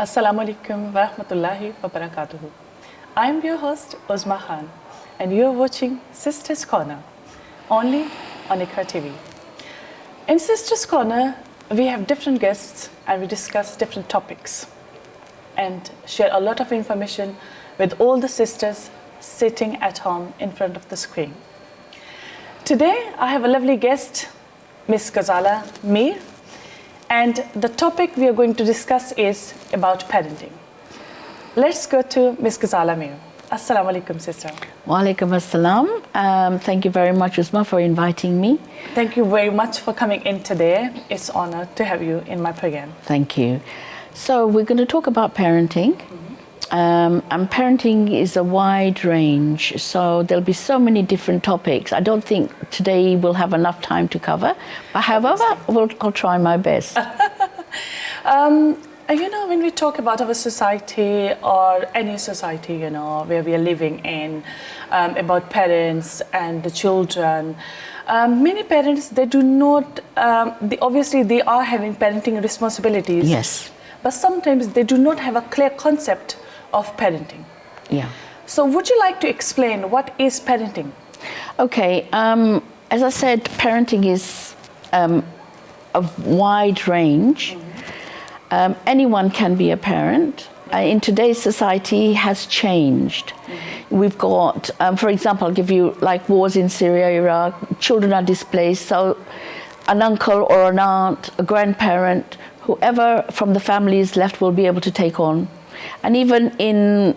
Assalamu alaikum wa rahmatullahi wa barakatuhu. I am your host, Uzma Khan, and you are watching Sisters Corner, only on IQRA TV. In Sisters Corner, we have different guests and we discuss different topics and share a lot of information with all the sisters sitting at home in front of the screen. Today, I have a lovely guest, Miss Ghazala Mir, and the topic we are going to discuss is about parenting. Let's go to Miss Ghazala Mir. Assalamu alaikum, sister. Wa alaikum assalam. Thank you very much, Uzma, for inviting me. Thank you very much for coming in today. It's an honor to have you in my program. Thank you. So we're going to talk about parenting. And parenting is a wide range, so there'll be so many different topics. I don't think today we'll have enough time to cover, but however, I'll try my best. You know, when we talk about our society or any society, you know, where we are living in, about parents and the children, many parents, they do not, obviously they are having parenting responsibilities. Yes. But sometimes they do not have a clear concept of parenting. Yeah. So would you like to explain what is parenting? Okay. As I said, parenting is a wide range. Anyone can be a parent. In today's society has changed. We've got, for example, I'll give you like wars in Syria, Iraq, children are displaced, so an uncle or an aunt, a grandparent, whoever from the family is left will be able to take on. And even in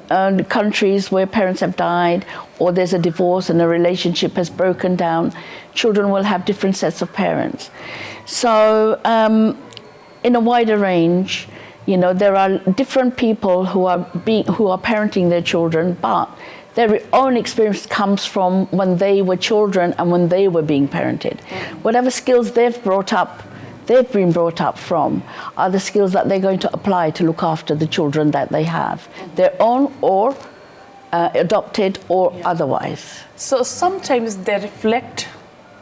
countries where parents have died or there's a divorce and a relationship has broken down, children will have different sets of parents. So in a wider range, you know, there are different people who are parenting their children, but their own experience comes from when they were children and when they were being parented. Whatever skills they've been brought up from are the skills that they're going to apply to look after the children that they have, their own or adopted or otherwise. So sometimes they reflect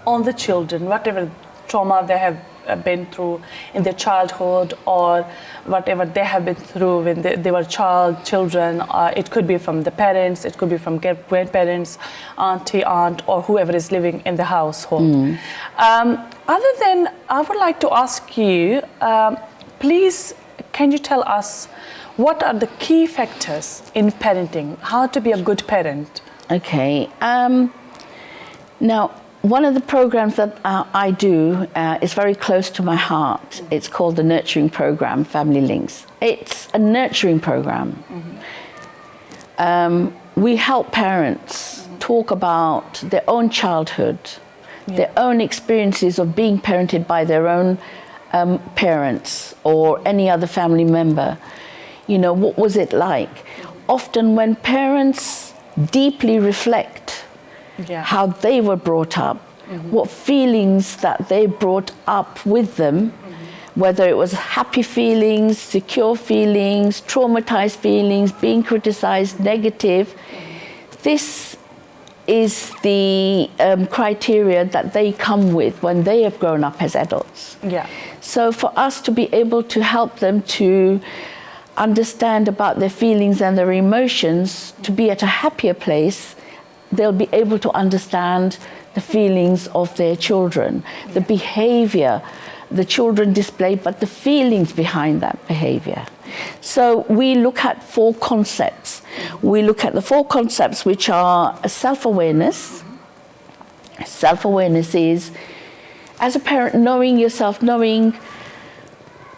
on the children, whatever trauma they have been through in their childhood or whatever they have been through when they were children. It could be from the parents, it could be from grandparents, aunt, or whoever is living in the household. Other than, I would like to ask you, please, can you tell us what are the key factors in parenting? How to be a good parent? Okay. Now, one of the programs that I do is very close to my heart. It's called the Nurturing Program, Family Links. It's a nurturing program. We help parents talk about their own childhood, their own experiences of being parented by their own parents or any other family member. You know, what was it like? Often when parents deeply reflect how they were brought up, what feelings that they brought up with them, whether it was happy feelings, secure feelings, traumatized feelings, being criticized, negative, this is the criteria that they come with when they have grown up as adults. So for us to be able to help them to understand about their feelings and their emotions, to be at a happier place, they'll be able to understand the feelings of their children, the behavior the children display, but the feelings behind that behavior. So we look at 4 concepts. We look at the 4 concepts, which are self-awareness. Self-awareness is, as a parent, knowing yourself, knowing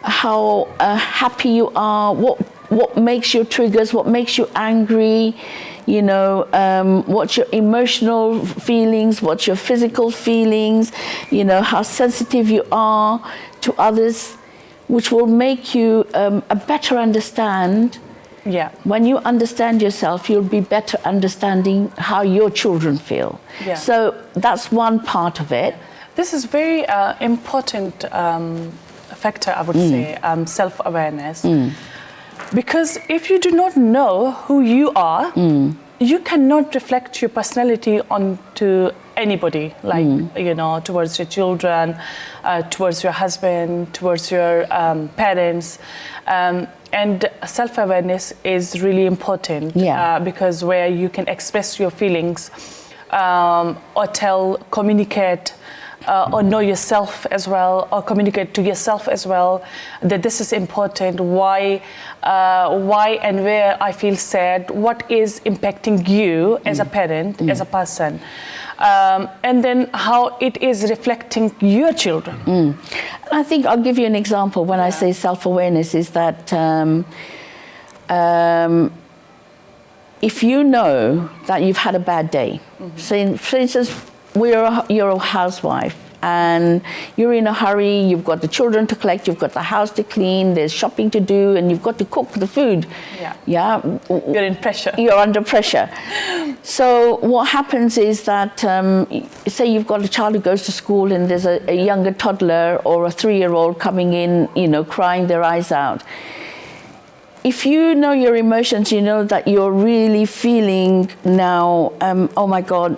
how happy you are, what makes you triggers, what makes you angry, you know, what's your emotional feelings, what's your physical feelings, you know, how sensitive you are to others, which will make you a better understand. When you understand yourself, you'll be better understanding how your children feel. So that's one part of it. This is very important factor, I would say, self-awareness. Because if you do not know who you are, you cannot reflect your personality onto anybody, like, you know, towards your children, towards your husband, towards your parents. And self-awareness is really important, because where you can express your feelings, or communicate, or know yourself as well, or communicate to yourself as well, that this is important, why and where I feel sad, what is impacting you as a parent, as a person, and then how it is reflecting your children. I think I'll give you an example when I say self-awareness is that if you know that you've had a bad day, so for instance, you're a housewife and you're in a hurry, you've got the children to collect, you've got the house to clean, there's shopping to do, and you've got to cook the food. You're in pressure. You're under pressure. So what happens is that, say you've got a child who goes to school and there's a younger toddler or a 3-year-old coming in, you know, crying their eyes out. If you know your emotions, you know that you're really feeling now, oh my God,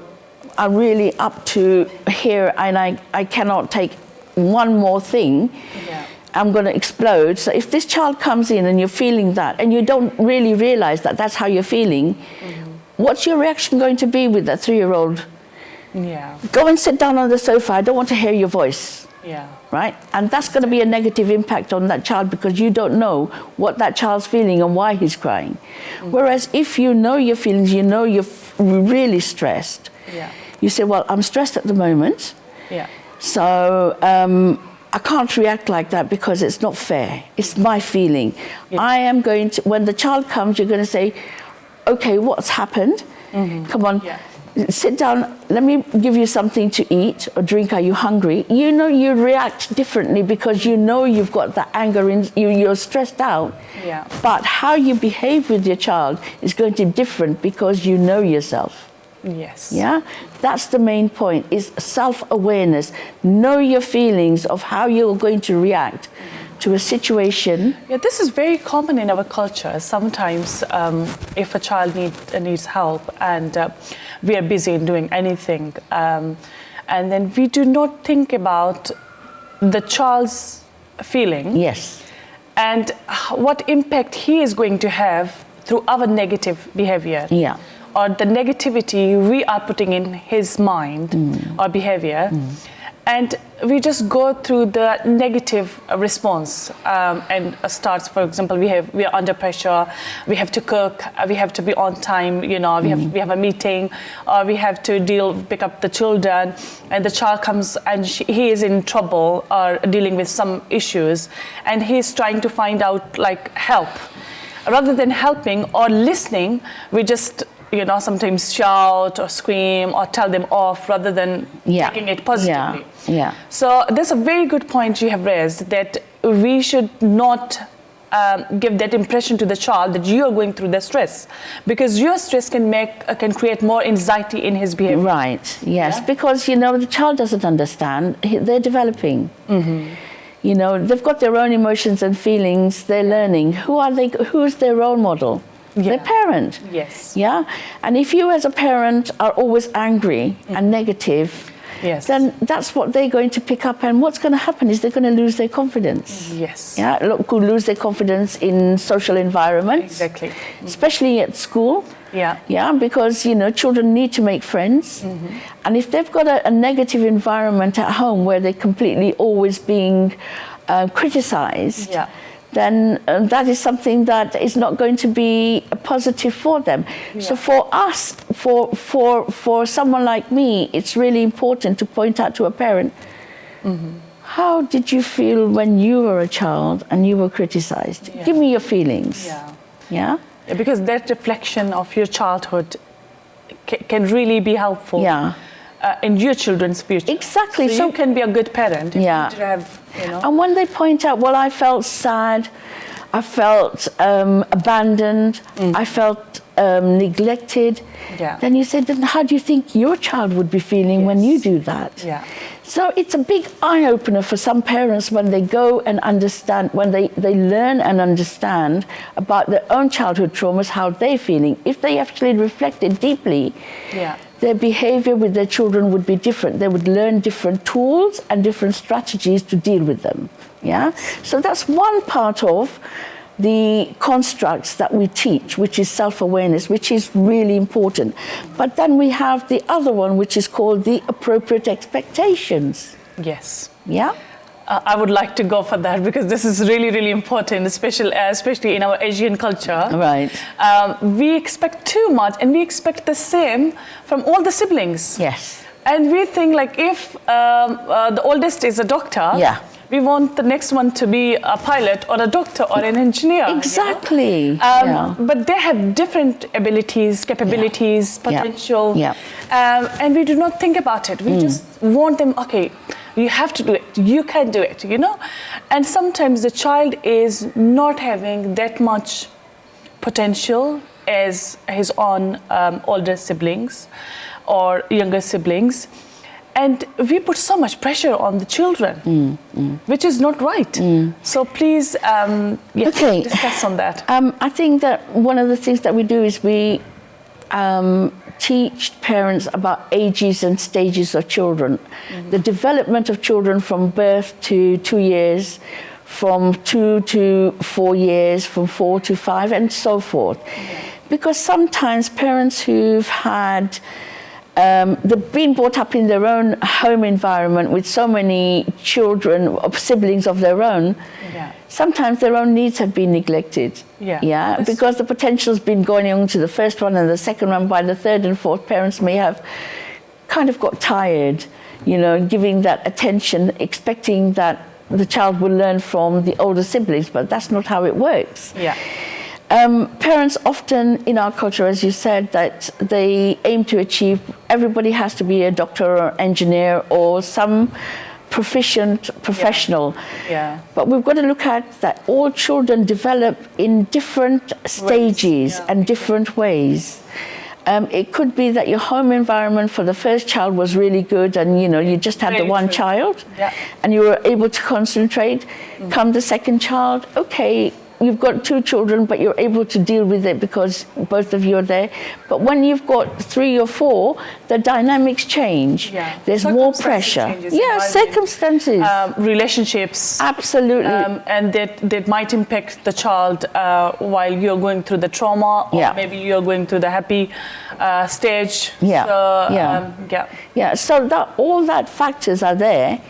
I'm really up to here and I cannot take one more thing. I'm going to explode. So if this child comes in and you're feeling that and you don't really realize that that's how you're feeling, what's your reaction going to be with that 3-year-old? Go and sit down on the sofa. I don't want to hear your voice. Right? And that's going to be a negative impact on that child because you don't know what that child's feeling and why he's crying. Whereas if you know your feelings, you know you're really stressed. You say, well, I'm stressed at the moment. So I can't react like that because it's not fair. It's my feeling. I am going to, when the child comes, you're going to say, okay, what's happened? Come on. Sit down, let me give you something to eat or drink. Are you hungry? You know, you react differently because you know you've got that anger in you, you're stressed out. But how you behave with your child is going to be different because you know yourself. That's the main point, is self-awareness. Know your feelings of how you're going to react to a situation. This is very common in our culture. Sometimes if a child needs help and we are busy in doing anything, and then we do not think about the child's feeling and what impact he is going to have through our negative behavior or the negativity we are putting in his mind or behavior. And we just go through the negative response and starts, for example, we are under pressure, we have to cook, we have to be on time, you know, we have a meeting, or we have to pick up the children, and the child comes and he is in trouble or dealing with some issues, and he's trying to find out like help. Rather than helping or listening, we just, you know, sometimes shout or scream or tell them off rather than taking it positively. So there's a very good point you have raised, that we should not give that impression to the child that you are going through the stress, because your stress can create more anxiety in his behavior. Because, you know, the child doesn't understand. They're developing. You know, they've got their own emotions and feelings. They're learning. Who's their role model? Their parent. And if you as a parent are always angry and negative, then that's what they're going to pick up, and what's going to happen is they're going to lose their confidence. Could lose their confidence in social environments, especially at school. Because, you know, children need to make friends, and if they've got a negative environment at home where they're completely always being criticized, then that is something that is not going to be positive for them. So for us, for someone like me, it's really important to point out to a parent, how did you feel when you were a child and you were criticized? Give me your feelings. Because that reflection of your childhood can really be helpful in your children's future. Exactly. So you can be a good parent. You have, you know. And when they point out, well, I felt sad, I felt abandoned, I felt neglected, then you say, then how do you think your child would be feeling when you do that? So it's a big eye-opener for some parents when they go and understand, when they learn and understand about their own childhood traumas, how they're feeling. If they actually reflected deeply, their behavior with their children would be different. They would learn different tools and different strategies to deal with them. So that's one part of the constructs that we teach, which is self-awareness, which is really important. But then we have the other one, which is called the appropriate expectations. Yes. Yeah? I would like to go for that because this is really, really important, especially in our Asian culture. Right. We expect too much, and we expect the same from all the siblings. Yes. And we think like if the oldest is a doctor, yeah, we want the next one to be a pilot or a doctor or an engineer. Exactly. You know? But they have different abilities, capabilities, potential. Yeah. And we do not think about it. We just want them, okay, you have to do it. You can do it, you know? And sometimes the child is not having that much potential as his own older siblings or younger siblings. And we put so much pressure on the children, which is not right. So please, discuss on that. I think that one of the things that we do is we teach parents about ages and stages of children. The development of children from birth to 2 years, from 2 to 4 years, from 4 to 5, and so forth. Because sometimes parents who've had they've been brought up in their own home environment with so many children, siblings of their own. Sometimes their own needs have been neglected. Because the potential's been going on to the first one and the second one. By the third and fourth, parents may have kind of got tired, you know, giving that attention, expecting that the child will learn from the older siblings, but that's not how it works. Parents often in our culture, as you said, that they aim to achieve, everybody has to be a doctor or engineer or some proficient professional. But we've got to look at that all children develop in different stages and different ways. It could be that your home environment for the first child was really good and, you know, you just had the one child and you were able to concentrate. Come the second child, okay, you've got 2 children, but you're able to deal with it because both of you are there. But when you've got 3 or 4, the dynamics change. There's more pressure. Circumstances. Relationships. Absolutely. And that might impact the child while you're going through the trauma, or maybe you're going through the happy stage. So that all that factors are there.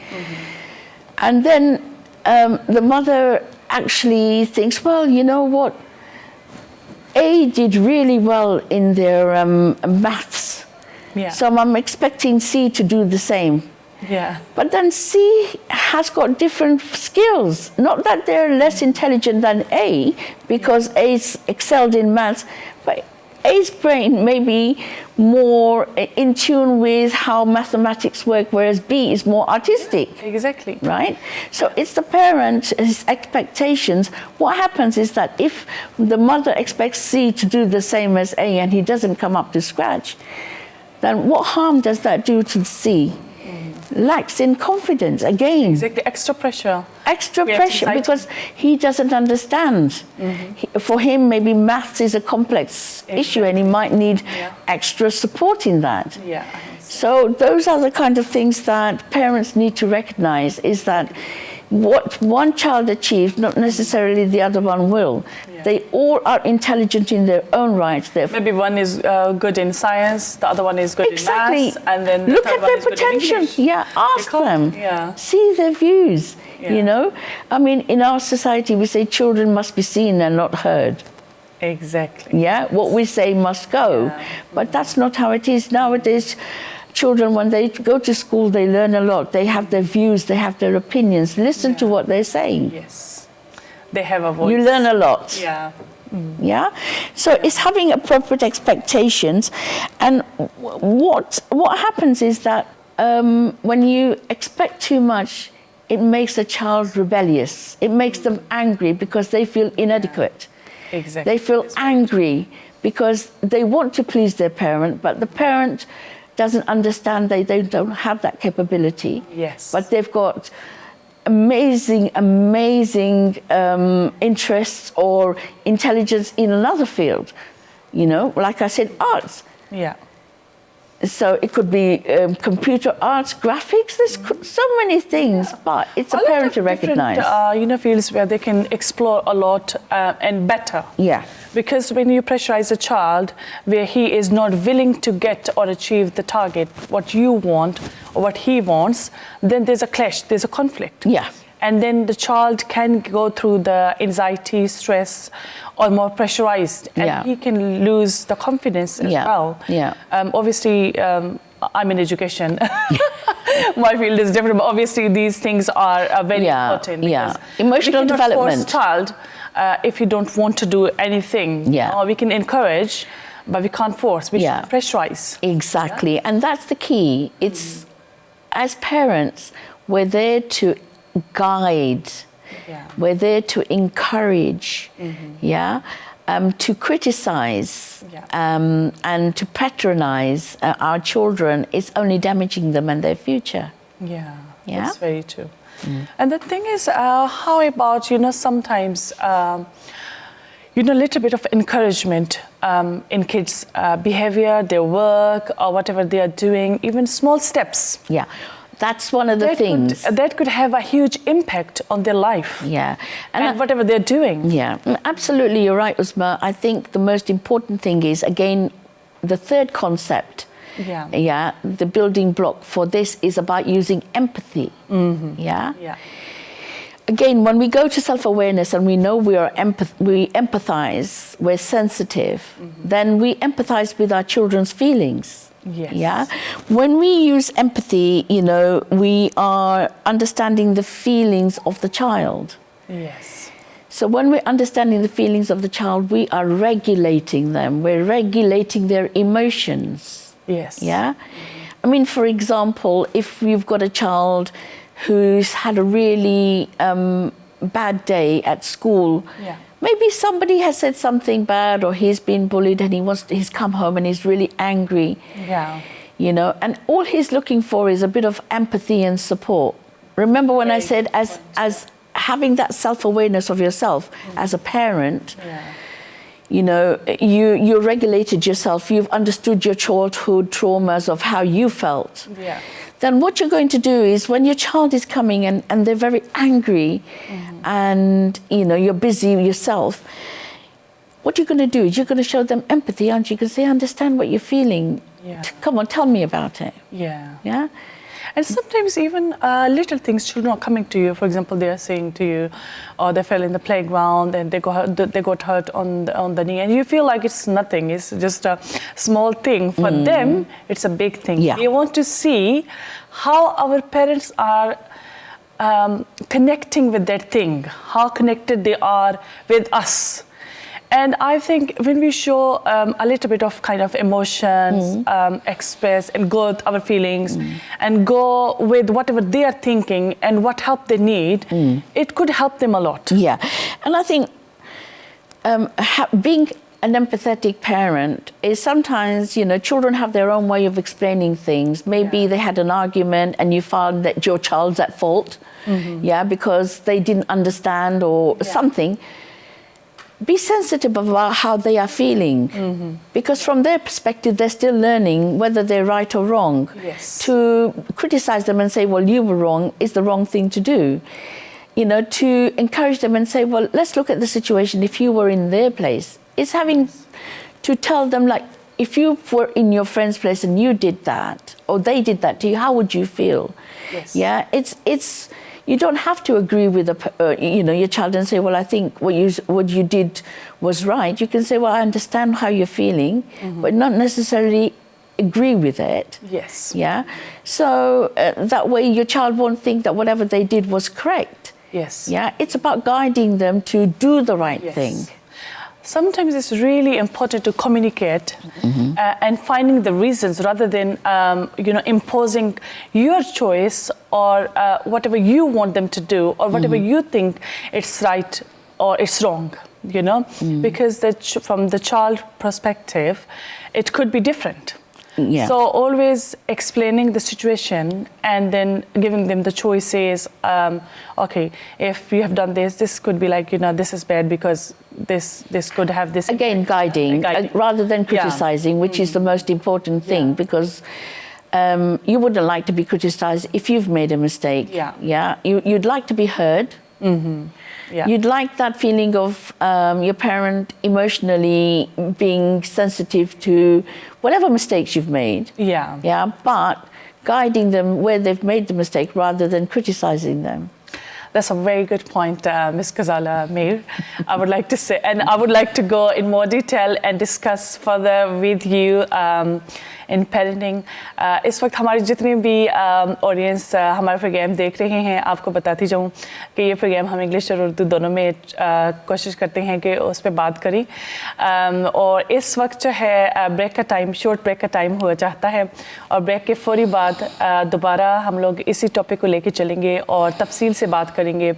And then the mother actually thinks, well, you know what, A did really well in their maths, so I'm expecting C to do the same. But then C has got different skills. Not that they're less intelligent than A, because A's excelled in maths, but A's brain may be more in tune with how mathematics work, whereas B is more artistic. Exactly. Right? So it's the parent's expectations. What happens is that if the mother expects C to do the same as A and he doesn't come up to scratch, then what harm does that do to C? Lacks in confidence again. Exactly, extra pressure. Extra pressure because he doesn't understand. For him, maybe maths is a complex issue and he might need extra support in that. So those are the kind of things that parents need to recognize, is that what one child achieves, not necessarily the other one will. They all are intelligent in their own right. Maybe one is good in science, the other one is good in maths, and then the look third at their one is potential. Good in Ask them. See their views. You know, I mean, in our society, we say children must be seen and not heard. Exactly. What we say must go, but that's not how it is nowadays. Children, when they go to school, they learn a lot. They have their views, they have their opinions. Listen to what they're saying. They have a voice. You learn a lot. So it's having appropriate expectations. And what happens is that when you expect too much, it makes a child rebellious. It makes them angry because they feel inadequate. They feel angry because they want to please their parent, but the parent doesn't understand they don't have that capability. But they've got amazing interests or intelligence in another field. You know, like I said, arts. So it could be computer arts, graphics. There's so many things, but it's a parent to recognize. Fields where they can explore a lot and better. Yeah. Because when you pressurize a child where he is not willing to get or achieve the target, what you want or what he wants, then there's a clash, there's a conflict. Yeah. And then the child can go through the anxiety, stress, or more pressurized, and he can lose the confidence as well. Yeah. Obviously, I'm in education. My field is different, but obviously these things are very important. Yeah. Emotional development. Force a child if you don't want to do anything. Yeah. We can encourage, but we can't force. We should pressurize. Exactly, and that's the key. It's as parents, we're there to guide. We're there to encourage, to criticize, and to patronize our children is only damaging them and their future. Yeah, that's very true. And the thing is, how about, sometimes, a little bit of encouragement in kids' behavior, their work, or whatever they are doing, even small steps. Yeah. That's one of the things. That could have a huge impact on their life. Yeah. And whatever they're doing. Yeah, absolutely, you're right, Uzma. I think the most important thing is, again, the third concept. Yeah. The building block for this is about using empathy. Yeah. Again, when we go to self-awareness and we know we empathize, we're sensitive, then we empathize with our children's feelings. Yes. Yeah. When we use empathy, we are understanding the feelings of the child. Yes. So when we're understanding the feelings of the child, we are regulating them. We're regulating their emotions. Yes. Yeah. I mean, for example, if you've got a child who's had a really bad day at school, maybe somebody has said something bad, or he's been bullied and he's come home and he's really angry. Yeah. And all he's looking for is a bit of empathy and support. Remember when I said as having that self-awareness of yourself as a parent, you regulated yourself, you've understood your childhood traumas of how you felt. Yeah. Then what you're going to do is, when your child is coming and they're very angry and you're busy yourself, what you're going to do is you're going to show them empathy, aren't you? You're going to say, I understand what you're feeling. Come on, tell me about it. Yeah. And sometimes even little things, children are coming to you. For example, they are saying to you, or they fell in the playground and they got hurt on the knee, and you feel like it's nothing. It's just a small thing. For them, it's a big thing. Yeah. They want to see how our parents are connecting with that thing, how connected they are with us. And I think when we show a little bit of kind of emotions, express and go with our feelings and go with whatever they are thinking and what help they need, it could help them a lot. Yeah. And I think being an empathetic parent is sometimes, children have their own way of explaining things. Maybe they had an argument and you found that your child's at fault, because they didn't understand or something. Be sensitive about how they are feeling, because from their perspective, they're still learning whether they're right or wrong. Yes. To criticize them and say, well, you were wrong, is the wrong thing to do. To encourage them and say, well, let's look at the situation. If you were in their place, it's having to tell them, like, if you were in your friend's place and you did that, or they did that to you, how would you feel? Yes. Yeah, it's. You don't have to agree with your child and say, well, I think what you did was right. You can say, well, I understand how you're feeling, but not necessarily agree with it. Yes. Yeah. So that way your child won't think that whatever they did was correct. Yes. Yeah. It's about guiding them to do the right thing. Sometimes it's really important to communicate and finding the reasons rather than imposing your choice or whatever you want them to do or whatever you think it's right or it's wrong. Because from the child perspective, it could be different. Yeah. So always explaining the situation and then giving them the choices. Okay, if you have done this, this could be like, this is bad because this could have this. Again, guiding. Rather than criticizing, which is the most important thing, because you wouldn't like to be criticized if you've made a mistake. You'd like to be heard. You'd like that feeling of your parent emotionally being sensitive to whatever mistakes you've made. But guiding them where they've made the mistake rather than criticizing them. That's a very good point, Ms. Ghazala Mir. I would like to say, and I would like to go in more detail and discuss further with you in parenting. इस वक्त हमारी जितनी भी audience हमारा programme देख रहे हैं, आपको बताती जाऊँ कि ये प्रोग्राम हम इंग्लिश और उर्दू दोनों में कोशिश करते हैं कि उस पर बात करें, और इस वक्त जो है ब्रेक का टाइम, शॉर्ट ब्रेक का टाइम हुआ चाहता है, और ब्रेक के फौरी बाद दोबारा हम लोग इसी टॉपिक को लेके चलेंगे और तफसील से बात करेंगे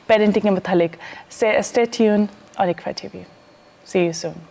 पेरेंटिंग के मुतालिक. Stay tuned on IQRA TV. See you soon.